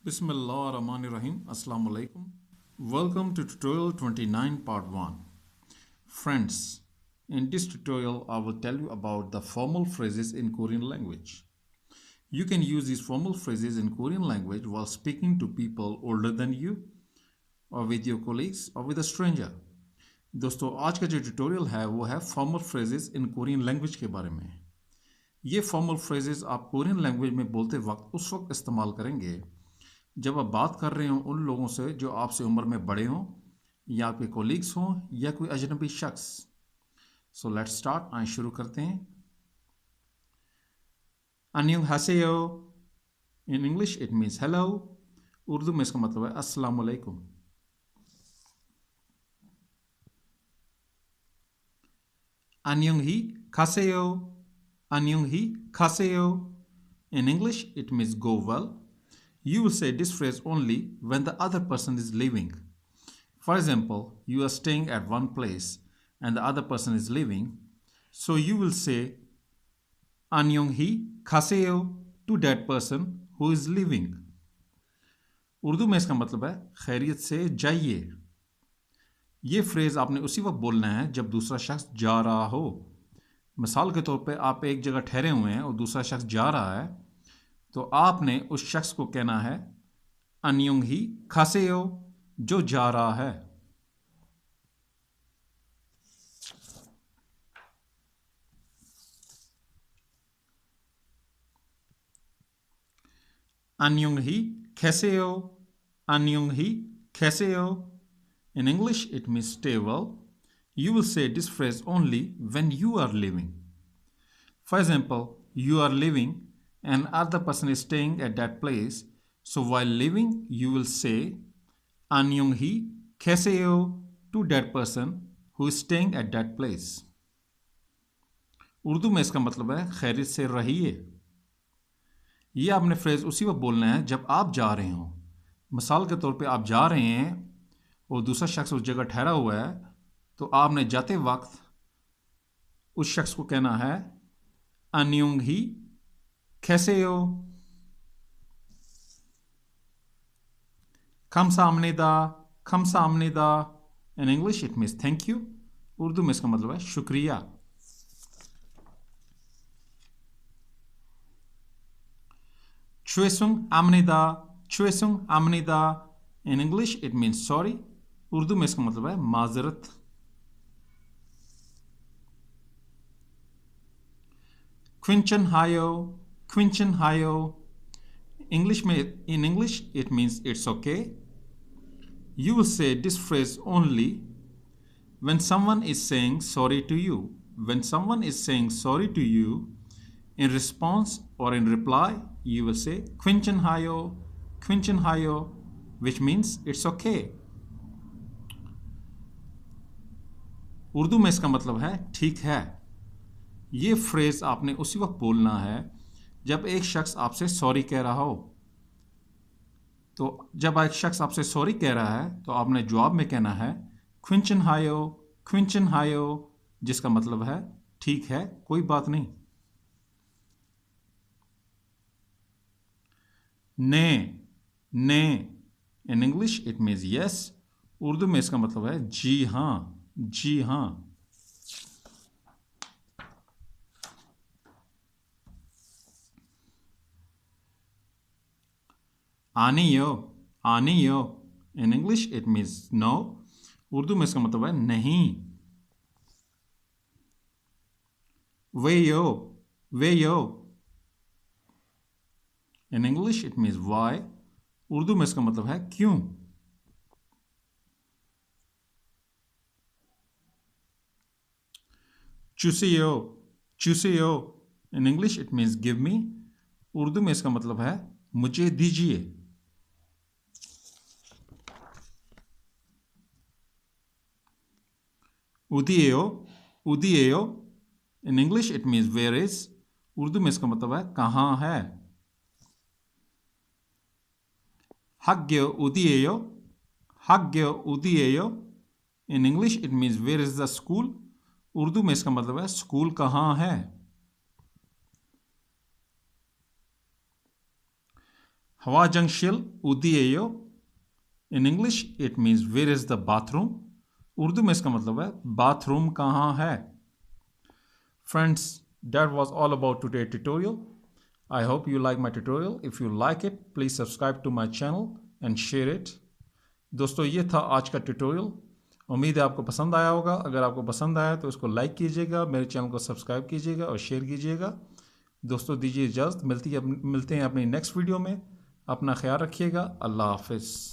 Bismillahirrahmanirrahim. Assalamu alaikum. Welcome to tutorial 29 part 1. Friends, in this tutorial I will tell you about the formal phrases in Korean language. You can use these formal phrases in Korean language while speaking to people older than you or with your colleagues or with a stranger. दोस्तों आज का जो tutorial है वो है formal phrases इन Korean language के बारे में। ये फॉर्मल फ्रेजेस आप कोरियन लैंग्वेज में बोलते वक्त उस वक्त इस्तेमाल करेंगे जब आप बात कर रहे हो उन लोगों से जो आपसे उम्र में बड़े हों या आपके कोलीग्स हों या कोई अजनबी शख्स। So let's start. आए शुरू करते हैं। अन्योंहासेयो in English it means hello. Urdu में इसका मतलब है अस्सलाम वालेकुम। अन्योंही खासेयो, अन्योंही खासेयो in English it means go well. You will say this phrase only when the other person is leaving. For example, you are staying at one place and the other person is leaving. So you will say Annyeonghi Kaseo to that person who is leaving. Urdu में इसका मतलब है खैरियत से जाइए। ये phrase आपने उसी वक्त बोलना है जब दूसरा शख्स जा रहा हो। मिसाल के तौर पे आप एक जगह ठहरे हुए हैं और दूसरा शख्स जा रहा है तो आपने उस शख्स को कहना है अन्योंही खासेयो, जो जा रहा है। अन्योंही कैसेयो, अन्योंही कैसेयो in English it means stay well. You will say this phrase only when you are leaving. For example, you are leaving and other person is staying at that place. So while leaving, you will say Annyeonghi Kaeseo to that person who is staying at that place. Urdu में इसका मतलब है खैरियत से रहिए। ये आपने phrase उसी वक्त बोलना है जब आप जा रहे हो। मिसाल के तौर पे आप जा रहे हैं और दूसरा शख्स उस जगह ठहरा हुआ है तो आपने जाते वक्त उस शख्स को कहना है अन्योंही कैसेयो। खमसामनेदा, खमसामनेदा in English it means thank you. Urdu में इसका मतलब है शुक्रिया। चुएसुंग आमनेदा, चुएसुंग आमनेदा in English it means sorry. Urdu में इसका मतलब है माजरत। क्विंचन हायो, क्विंचन हायो English in English it means it's okay. You will say this phrase only when someone is saying sorry to you. When someone is saying sorry to you, in response or in reply, you will say Quinchen hayo, which means it's okay. Urdu में इसका मतलब है ठीक है। ये phrase आपने उसी वक्त बोलना है जब एक शख्स आपसे सॉरी कह रहा हो। तो जब एक शख्स आपसे सॉरी कह रहा है तो आपने जवाब में कहना है क्विंचन हायो, जिसका मतलब है ठीक है, कोई बात नहीं। ने in English it means yes. Urdu में इसका मतलब है जी हां, जी हां। आनियो in English it means no. Urdu में इसका मतलब है नहीं। वेयो in English it means why. Urdu में इसका मतलब है क्यों। चूसियो in English it means give me. Urdu में इसका मतलब है मुझे दीजिए। उदिएयो in English it means where is. Urdu में इसका मतलब है कहाँ है। हग्यो उदिएयो in English it means where is the school. Urdu में इसका मतलब है स्कूल कहाँ है। हवाजंगशिल उदिएयो। In English it means where is the bathroom. Urdu में इसका मतलब है बाथरूम कहाँ है। Friends, that was all about today's tutorial. I hope you like my tutorial. If you like it, please subscribe to my channel and share it. दोस्तों ये था आज का ट्यूटोरियल। उम्मीद है आपको पसंद आया होगा। अगर आपको पसंद आया तो इसको लाइक कीजिएगा, मेरे चैनल को सब्सक्राइब कीजिएगा और शेयर कीजिएगा। दोस्तों दीजिए इजाज़त, मिलते हैं अपनी नेक्स्ट वीडियो में। अपना ख्याल रखिएगा। अल्लाह हाफिज़।